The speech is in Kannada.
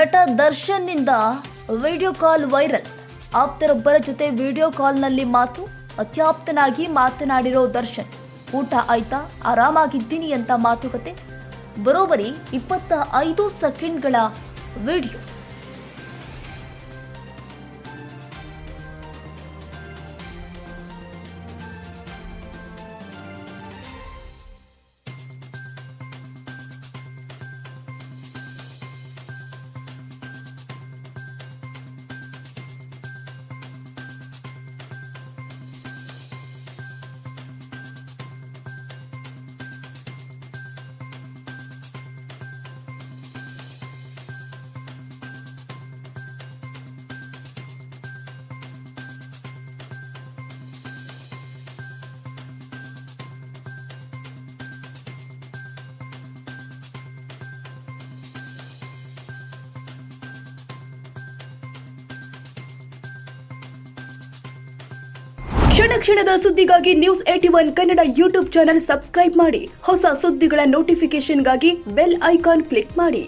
ನಟ ದರ್ಶನ್ನಿಂದ ವಿಡಿಯೋ ಕಾಲ್ ವೈರಲ್. ಆಪ್ತರೊಬ್ಬರ ಜೊತೆ ವಿಡಿಯೋ ಕಾಲ್ನಲ್ಲಿ ಮಾತು. ಅತ್ಯಾಪ್ತನಾಗಿ ಮಾತನಾಡಿರೋ ದರ್ಶನ್. ಊಟ ಆಯ್ತಾ, ಆರಾಮಾಗಿದ್ದೀನಿ ಅಂತ ಮಾತುಕತೆ. ಬರೋಬ್ಬರಿ 25 ಸೆಕೆಂಡ್ಗಳ ವಿಡಿಯೋ. ಕ್ಷಣ ಕ್ಷಣದ ಸುದ್ದಿಗಾಗಿ News81 Kannada YouTube channel subscribe ಮಾಡಿ. ಹೊಸ ಸುದ್ದಿಗಳ ನೋಟಿಫಿಕೇಶನ್ಗಾಗಿ ಬೆಲ್ ಐಕಾನ್ ಕ್ಲಿಕ್ ಮಾಡಿ.